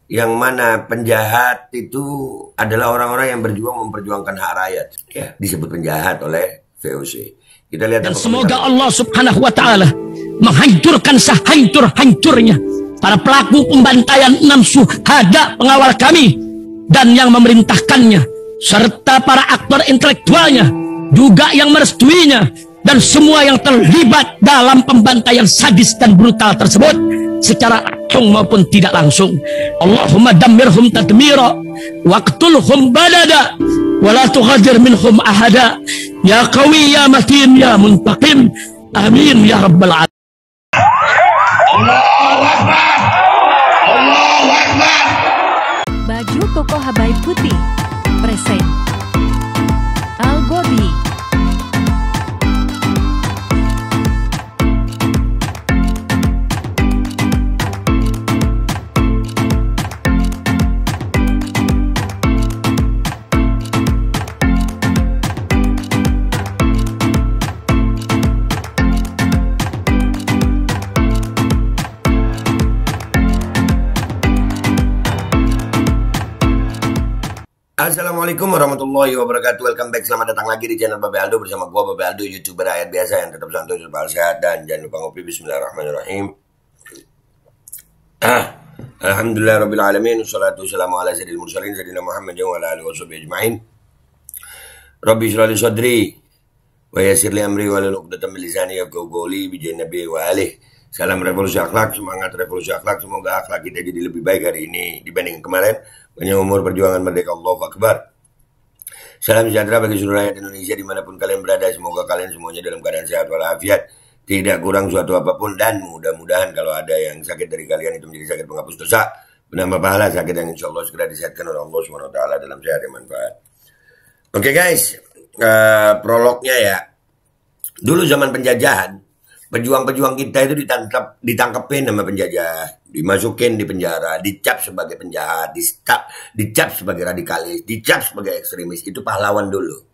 yang mana penjahat itu adalah orang-orang yang berjuang memperjuangkan hak rakyat. Ya, disebut penjahat oleh VOC. Kita lihat. Dan semoga Allah Subhanahu wa Ta'ala menghancurkan sehancur-hancurnya para pelaku pembantaian 6 syuhada pengawal kami dan yang memerintahkannya, serta para aktor intelektualnya juga yang merestuinya, dan semua yang terlibat dalam pembantaian sadis dan brutal tersebut secara langsung maupun tidak langsung. Allahumma dammirhum tadmira waqtulhum badada wala tughadir minhum ahada ya qawi ya matin ya muntaqim amin ya rabbal alamin. Allahu Akbar, Allahu Akbar. Baju koko Habaib putih present Al-Godi. Assalamualaikum warahmatullahi wabarakatuh. Welcome back, selamat datang lagi di channel Babe Aldo bersama gua Babe Aldo, YouTuber rakyat biasa yang tetap santuy, tetap sehat, dan jangan lupa ngopi. Bismillahirrahmanirrahim. Alhamdulillah rabbil alamin, wassalatu wassalamu ala sayyidil mursalin sayyidina Muhammadin wa ala alihi washabihi ajmain. Rabbi shrah li sadri wa yassir li amri wa hlul 'uqdatam min lisani yafqahu qawli bi jahi nabi wa alihi. Salam revolusi akhlak, semangat revolusi akhlak. Semoga akhlak kita jadi lebih baik hari ini dibanding kemarin. Panjang umur, perjuangan merdeka, Allahu Akbar. Salam sejahtera bagi seluruh rakyat Indonesia dimanapun kalian berada. Semoga kalian semuanya dalam keadaan sehat walafiat, tidak kurang suatu apapun, dan mudah-mudahan kalau ada yang sakit dari kalian itu menjadi sakit penghapus dosa, penambah pahala, sakit yang insya Allah segera disehatkan oleh Allah SWT dalam sehat yang manfaat. Oke guys, prolognya ya. Dulu zaman penjajahan, pejuang-pejuang kita itu ditangkepin sama penjajah, dimasukin di penjara, dicap sebagai penjahat, dicap sebagai radikalis, dicap sebagai ekstremis. Itu pahlawan dulu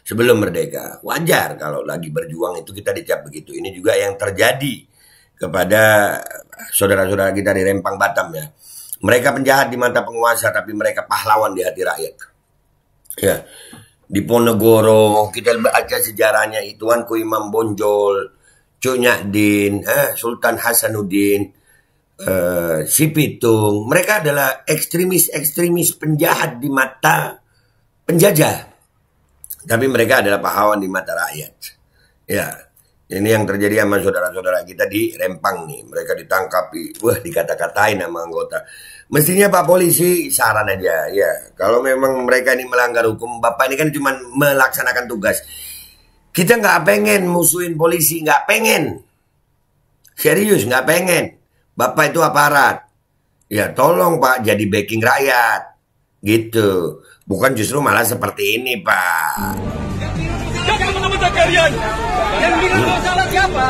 sebelum merdeka. Wajar kalau lagi berjuang itu kita dicap begitu. Ini juga yang terjadi kepada saudara-saudara kita di Rempang, Batam ya. Mereka penjahat di mata penguasa, tapi mereka pahlawan di hati rakyat. Ya, di Ponorogo kita baca sejarahnya, Tuanku Imam Bonjol, Cuk Nyadin, Sultan Hasanuddin, Si Pitung. Mereka adalah ekstremis penjahat di mata penjajah, tapi mereka adalah pahlawan di mata rakyat. Ya, ini yang terjadi sama saudara-saudara kita di Rempang nih. Mereka ditangkap, dikata-katain sama anggota. Mestinya Pak Polisi, saran aja ya, kalau memang mereka ini melanggar hukum, Bapak ini kan cuma melaksanakan tugas. Kita nggak pengen musuhin polisi, nggak pengen. Serius, nggak pengen. Bapak itu aparat. Ya tolong Pak, jadi backing rakyat. Gitu. Bukan justru malah seperti ini Pak. Jangan menentang kalian. Yang bilang masalah siapa?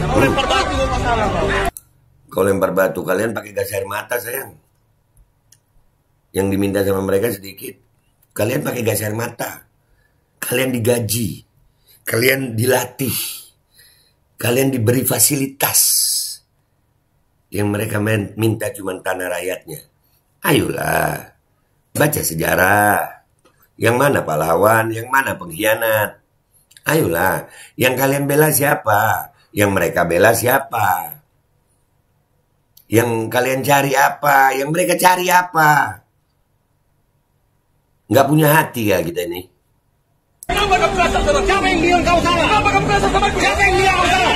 Kau lempar batu masalah Pak. Kau lempar batu, kalian pakai gas air mata sayang. Yang diminta sama mereka sedikit. Kalian pakai gas air mata. Kalian digaji. Kalian dilatih, kalian diberi fasilitas. Yang mereka minta cuma tanah rakyatnya. Ayolah, baca sejarah. Yang mana pahlawan, yang mana pengkhianat. Ayolah, yang kalian bela siapa? Yang mereka bela siapa? Yang kalian cari apa? Yang mereka cari apa? Nggak punya hati ya kita ini. Kenapa kamu merasa sama? Siapa yang bilang kau salah? Kenapa kamu merasa sama? Siapa yang bilang kau salah?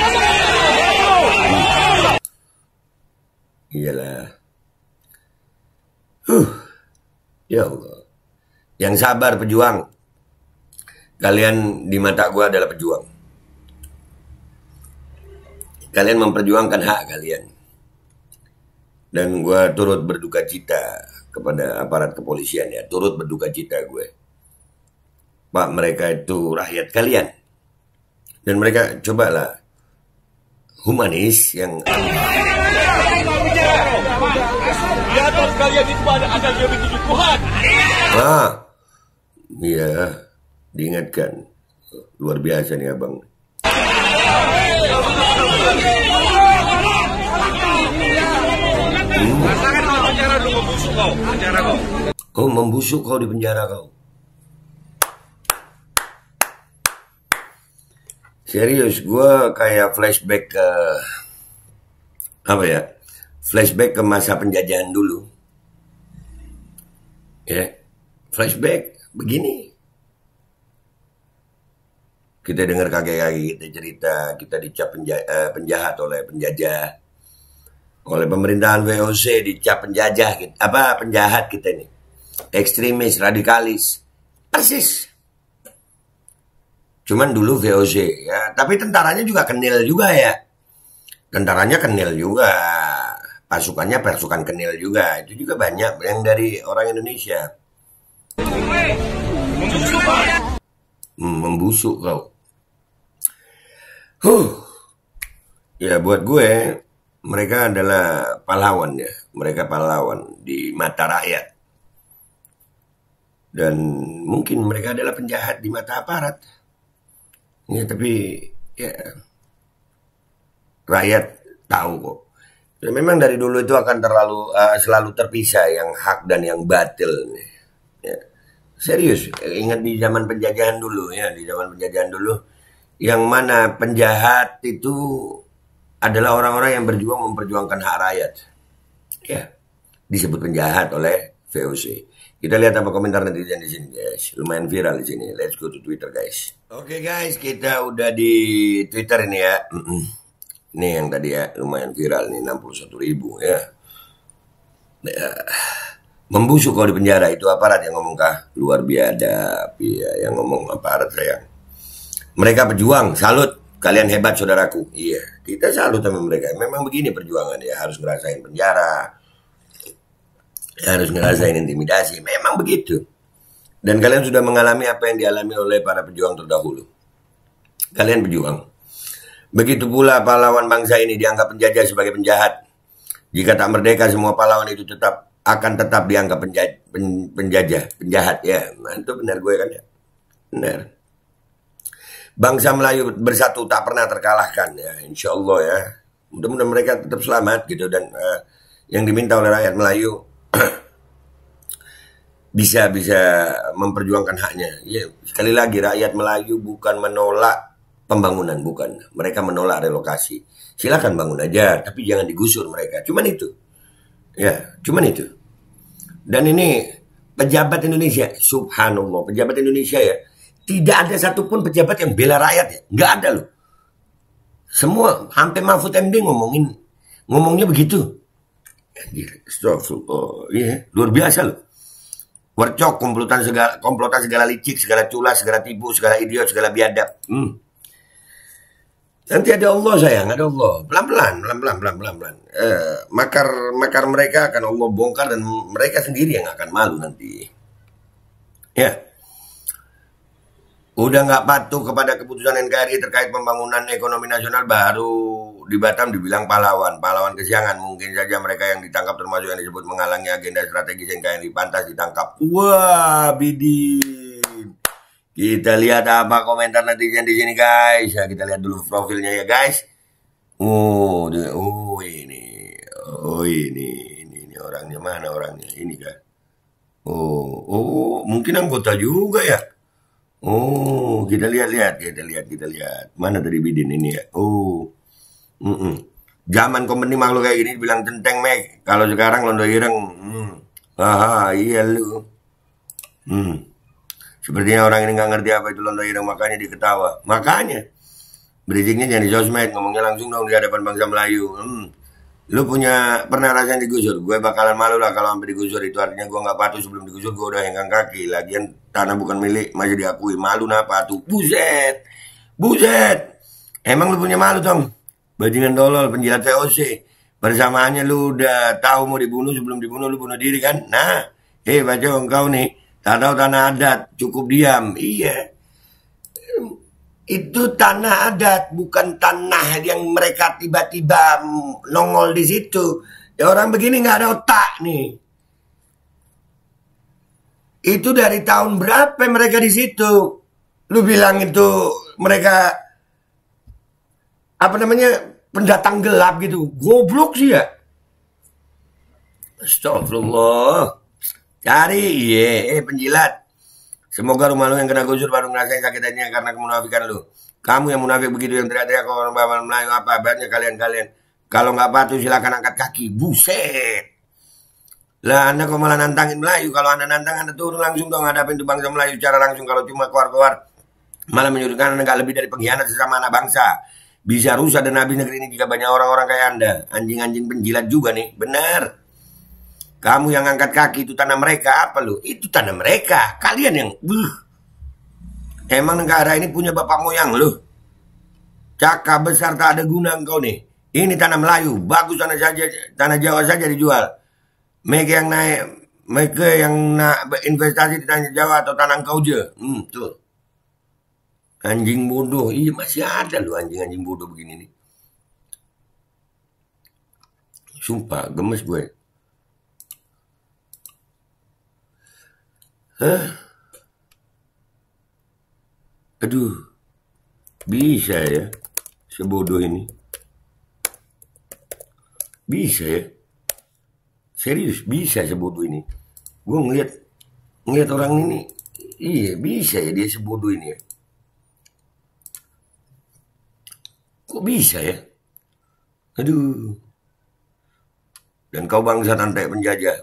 Iyalah. Ya Allah. Yang sabar pejuang. Kalian di mata gue adalah pejuang. Kalian memperjuangkan hak kalian. Dan gue turut berduka cita kepada aparat kepolisian ya. Turut berduka cita gue. Pak, mereka itu rakyat kalian. Dan mereka cobalah humanis yang Di atas kalian itu ada yang dituju Tuhan. Iya, diingatkan. Luar biasa nih abang. membusuk kau, penjara kau. Oh, membusuk kau di penjara kau. Serius, gue kayak flashback ke apa ya? Flashback ke masa penjajahan dulu. Ya, flashback begini. Kita dengar kakek-kakek kita cerita, kita dicap penjahat oleh penjajah, oleh pemerintahan VOC dicap penjajah, penjahat kita ini, ekstremis, radikalis, persis. Cuman dulu VOC ya, tapi tentaranya juga kenil juga ya, tentaranya kenil juga, pasukannya pasukan kenil juga, itu juga banyak yang dari orang Indonesia. Membusuk kau. Ya buat gue mereka adalah pahlawan ya, mereka pahlawan di mata rakyat. Dan mungkin mereka adalah penjahat di mata aparat. Ya tapi ya rakyat tahu kok. Dan memang dari dulu itu akan selalu terpisah yang hak dan yang batil. Ya. Serius, ingat di zaman penjajahan dulu ya, di zaman penjajahan dulu, yang mana penjahat itu adalah orang-orang yang berjuang memperjuangkan hak rakyat. Ya, disebut penjahat oleh VOC. Kita lihat apa komentar netizen di sini, guys. Lumayan viral di sini. Let's go to Twitter, guys. Oke, guys, kita udah di Twitter ini ya. Ini yang tadi ya, lumayan viral nih, 61.000 ya. Membusuk kalau di penjara, itu aparat yang ngomong kah? Luar biadab, ya, yang ngomong aparat sayang. Mereka pejuang, salut, kalian hebat saudaraku. Iya, kita salut sama mereka. Memang begini perjuangan ya, harus ngerasain penjara, harus ngerasain intimidasi, memang begitu. Dan kalian sudah mengalami apa yang dialami oleh para pejuang terdahulu. Kalian berjuang. Begitu pula pahlawan bangsa ini dianggap penjajah sebagai penjahat. Jika tak merdeka, semua pahlawan itu akan tetap dianggap penjahat ya. Nah, itu benar gue kan ya. Benar. Bangsa Melayu bersatu tak pernah terkalahkan ya, insya Allah ya. Mudah-mudahan mereka tetap selamat gitu, dan yang diminta oleh rakyat Melayu bisa memperjuangkan haknya. Ya, sekali lagi rakyat Melayu bukan menolak pembangunan, bukan. Mereka menolak relokasi. Silakan bangun aja, tapi jangan digusur mereka. Cuman itu. Ya, cuman itu. Dan ini pejabat Indonesia, subhanallah, pejabat Indonesia ya, tidak ada satupun pejabat yang bela rakyat ya. Nggak ada loh. Semua, hampir Mahfud MD ngomongnya begitu. Astagfirullah, iya, luar biasa loh. Worcok, komplotan segala licik, segala culas, segala tipu, segala idiot, segala biadab. Nanti ada Allah sayang, ada Allah. Pelan-pelan. Makar mereka akan Allah bongkar, dan mereka sendiri yang akan malu nanti. Ya. Udah nggak patuh kepada keputusan NKRI terkait pembangunan ekonomi nasional, baru di Batam dibilang pahlawan kesiangan. Mungkin saja mereka yang ditangkap termasuk yang disebut menghalangi agenda strategis NKRI, pantas ditangkap. Wah, bidin. Kita lihat apa komentar netizen di sini, guys. Ya, kita lihat dulu profilnya ya, guys. Ini orangnya, mana orangnya? Ini kan. Mungkin anggota juga ya. Kita lihat. Mana tadi bidin ini ya? Zaman kompeni makhluk kayak gini bilang centeng, Mek. Kalau sekarang londo ireng. Iya lu. Sepertinya orang ini nggak ngerti apa itu londo ireng, makanya diketawa. Makanya berisiknya jangan di sosmed, ngomongnya langsung dong di hadapan bangsa Melayu. Lu pernah rasain digusur? Gue bakalan malu lah kalau sampai digusur. Itu artinya gue nggak patuh. Sebelum digusur gue udah hengkang kaki. Lagian tanah bukan milik, masih diakui. Malu napa tuh? Buset. Emang lu punya malu dong? Bajingan tolol, penjilat VOC. Bersamaannya lu udah tahu mau dibunuh, sebelum dibunuh lu bunuh diri kan? Nah, baca engkau nih, tak tahu tanah adat, cukup diam. Iya. Itu tanah adat, bukan tanah yang mereka tiba-tiba nongol di situ. Ya orang begini nggak ada otak nih. Itu dari tahun berapa mereka di situ? Lu bilang itu mereka pendatang gelap gitu. Goblok sih ya. Astagfirullah. Cari, iya, penjilat. Semoga rumah lu yang kena gusur baru ngerasain sakitnya karena kemunafikan lu. Kamu yang munafik begitu yang teriak-teriak kalau orang Melayu apa hebatnya kalian-kalian. Kalau nggak patuh silakan angkat kaki. Buset. Lah Anda kok malah nantangin Melayu. Kalau Anda nantang Anda turun langsung dong hadapin tuh bangsa Melayu secara langsung. Kalau cuma keluar-keluar malah menyudutkan Anda nggak lebih dari pengkhianat sesama anak bangsa. Bisa rusak dan habis negeri ini jika banyak orang-orang kayak Anda. Anjing-anjing penjilat juga nih. Benar. Kamu yang angkat kaki itu tanah mereka apa lu? Itu tanah mereka. Kalian yang emang negara ini punya bapak moyang lu. Cakap besar tak ada guna engkau nih. Ini tanah Melayu, bagus tanah Jawa saja dijual. Mereka yang nak investasi di tanah Jawa atau tanah engkau je. Tuh. Anjing bodoh. Iya masih ada lu anjing-anjing bodoh begini nih. Sumpah gemes gue. Aduh, bisa ya sebodoh ini? Bisa ya? Serius, bisa sebodoh ini? Gue ngeliat orang ini, iya bisa ya dia sebodoh ini ya? Kok bisa ya? Aduh. Dan kau bangsa antek penjajah.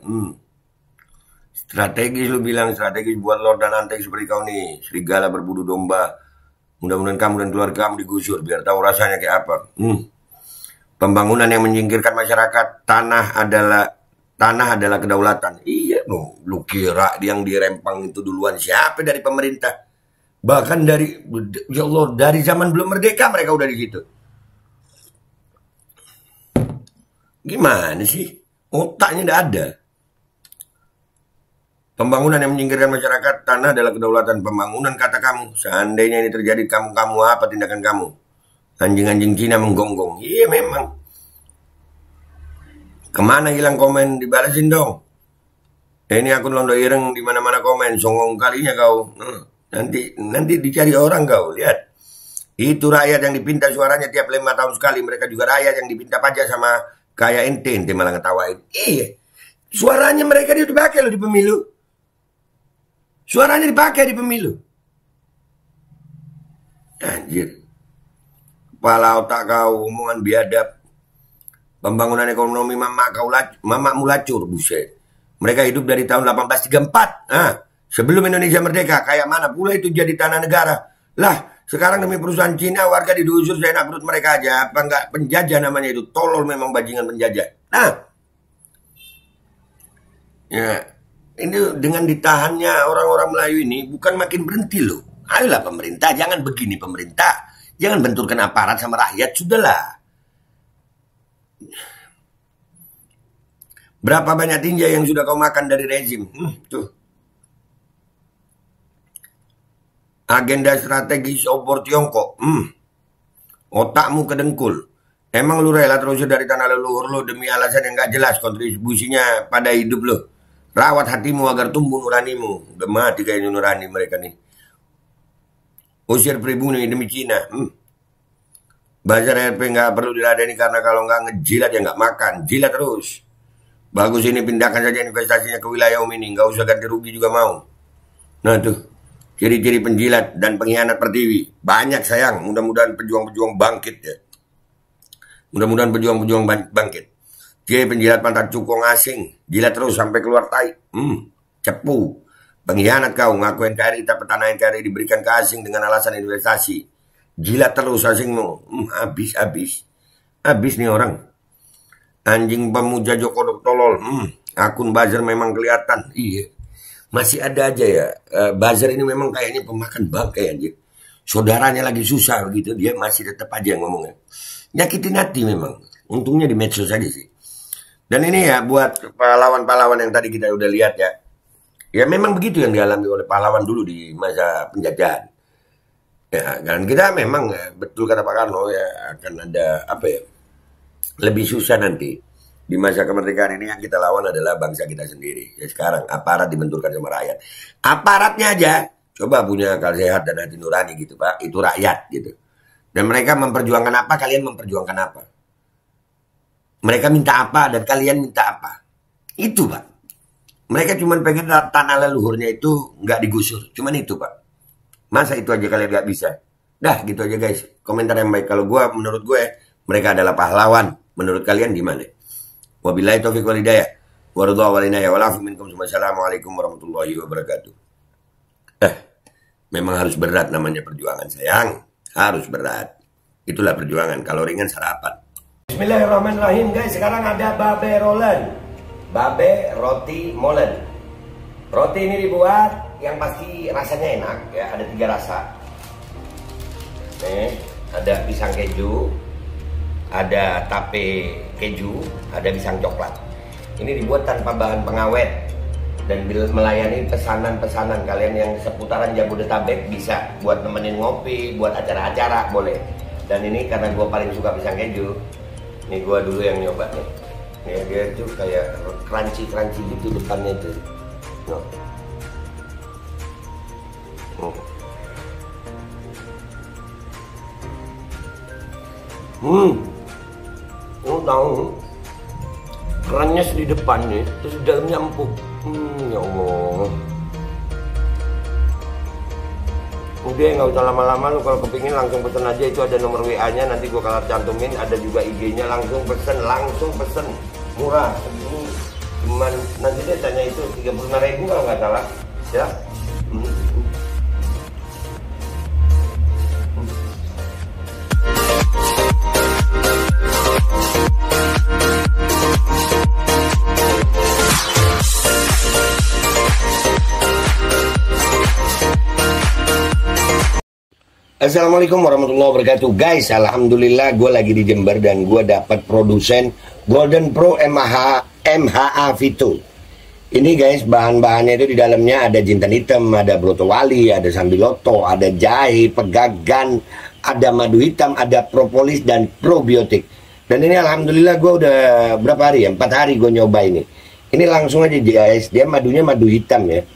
Strategis lu bilang, strategis buat Lord dan antek seperti kau nih. Serigala berburu domba. Mudah-mudahan kamu dan keluarga kamu digusur biar tahu rasanya kayak apa. Pembangunan yang menyingkirkan masyarakat. Tanah adalah kedaulatan. Iya, lu kira yang dirempang itu duluan siapa dari pemerintah? Bahkan dari, ya Allah, dari zaman belum merdeka mereka udah di situ. Gimana sih? Otaknya tidak ada. Pembangunan yang menyingkirkan masyarakat, tanah adalah kedaulatan. Pembangunan kata kamu. Seandainya ini terjadi kamu apa tindakan kamu? Anjing-anjing Cina menggonggong. Iya memang. Kemana hilang komen? Dibalasin dong. Ini akun Londo Ireng di mana-mana komen. Songong kalinya kau. Nanti dicari orang kau. Lihat. Itu rakyat yang dipinta suaranya tiap 5 tahun sekali. Mereka juga rakyat yang dipinta pajak sama kayak ente malah ngetawain. Iya. Suaranya mereka dia dipakai loh di pemilu. Suaranya dipakai di pemilu. Anjir. Kepala otak kau, omongan biadab. Pembangunan ekonomi mamakmu lacur, buset. Mereka hidup dari tahun 1834. Sebelum Indonesia merdeka, kayak mana pula itu jadi tanah negara. Lah, sekarang demi perusahaan Cina, warga diusir seenak perut mereka aja. Apa enggak penjajah namanya itu? Tolol memang bajingan penjajah. Ya, ini dengan ditahannya orang-orang Melayu ini bukan makin berhenti loh. Ayolah pemerintah, jangan begini pemerintah. Jangan benturkan aparat sama rakyat, sudahlah. Berapa banyak tinja yang sudah kau makan dari rezim? Tuh. Agenda strategis obor Tiongkok. Otakmu kedengkul. Emang lu rela terusir dari tanah leluhur lu demi alasan yang gak jelas kontribusinya pada hidup lu? Rawat hatimu agar tumbuh nuranimu. Udah mati kayaknya nurani mereka nih. Usir pribumi demi Cina. Bazar RP nggak perlu diladeni karena kalau nggak ngejilat ya nggak makan. Jilat terus. Bagus ini pindahkan saja investasinya ke wilayah ini. Nggak usah ganti rugi juga mau. Nah tuh. Ciri-ciri penjilat dan pengkhianat Pertiwi. Banyak sayang. Mudah-mudahan pejuang-pejuang bangkit ya. Mudah-mudahan pejuang-pejuang bangkit. Dia penjilat pantat cukong asing. Jilat terus sampai keluar tai. Cepu. Pengkhianat kau. Ngaku NKRI tapi tanah NKRI diberikan ke asing dengan alasan investasi. Jilat terus asingmu. Habis. Habis nih orang. Anjing pemuja Joko tolol. Akun buzzer memang kelihatan. Iya. Masih ada aja ya. Buzzer ini memang kayaknya pemakan bangkai aja. Saudaranya lagi susah gitu. Dia masih tetap aja ngomongnya. Nyakitin hati memang. Untungnya di medsos aja sih. Dan ini ya buat pahlawan-pahlawan yang tadi kita udah lihat ya. Ya memang begitu yang dialami oleh pahlawan dulu di masa penjajahan. Ya, dan kita memang betul kata Pak Karno ya akan ada apa ya lebih susah nanti di masa kemerdekaan ini yang kita lawan adalah bangsa kita sendiri. Ya sekarang aparat dibenturkan sama rakyat. Aparatnya aja coba punya akal sehat dan hati nurani gitu Pak. Itu rakyat gitu. Dan mereka memperjuangkan apa, kalian memperjuangkan apa. Mereka minta apa dan kalian minta apa. Itu Pak. Mereka cuma pengen tanah leluhurnya itu nggak digusur. Cuman itu Pak. Masa itu aja kalian nggak bisa? Dah gitu aja guys. Komentar yang baik. Kalau menurut gue, mereka adalah pahlawan. Menurut kalian gimana? Wabillahi taufiq wal hidayah. Waridha wal inayah. Walafu minkum. Wassalamualaikum warahmatullahi wabarakatuh. Memang harus berat namanya perjuangan sayang. Harus berat. Itulah perjuangan. Kalau ringan sarapan. Bismillahirrahmanirrahim guys. Sekarang ada babe rolen. Babe roti molen. Roti ini dibuat yang pasti rasanya enak ya, ada 3 rasa. Nih, ada pisang keju, ada tape keju, ada pisang coklat. Ini dibuat tanpa bahan pengawet dan melayani pesanan-pesanan kalian yang seputaran Jabodetabek, bisa buat nemenin ngopi, buat acara-acara boleh. Dan ini karena gue paling suka pisang keju, nih gue dulu yang nyoba nih. Ya, dia tuh kayak crunchy gitu depannya tuh. No. Tahu kerannya di depannya, terus di dalamnya empuk. Ya Allah. Udah nggak usah lama-lama, lu kalau kepingin langsung pesen aja, itu ada nomor WA-nya, nanti gua kalau cantumin, ada juga IG-nya, langsung pesen, murah. Ini cuman nanti dia tanya itu 35.000 kalau nggak salah, ya. Assalamualaikum warahmatullahi wabarakatuh guys. Alhamdulillah gue lagi di Jember dan gue dapat produsen Golden Pro MHA Vito. Ini guys, bahan-bahannya itu di dalamnya ada jintan hitam, ada broto wali, ada sambiloto, ada jahe, pegagan, ada madu hitam, ada propolis dan probiotik. Dan ini alhamdulillah gue udah berapa hari ya, 4 hari gue nyoba ini. Ini langsung aja guys, dia madunya madu hitam ya.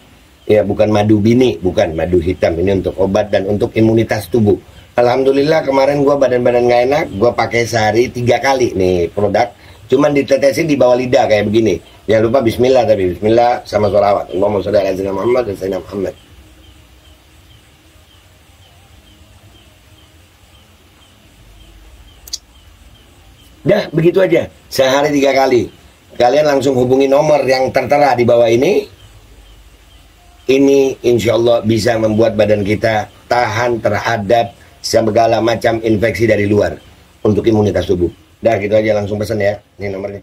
Ya bukan madu bini, bukan madu hitam. Ini untuk obat dan untuk imunitas tubuh. Alhamdulillah kemarin gue badan-badan gak enak, gue pakai sehari 3 kali nih produk. Cuman ditetesin di bawah lidah kayak begini. Jangan lupa bismillah, tapi bismillah sama sholawat. Allahumma sholli ala sayyidina Muhammad dan sayyidina Muhammad. Dah begitu aja, sehari 3 kali. Kalian langsung hubungi nomor yang tertera di bawah ini. Ini insya Allah bisa membuat badan kita tahan terhadap segala macam infeksi dari luar untuk imunitas tubuh. Dah gitu aja, langsung pesan ya. Ini nomornya.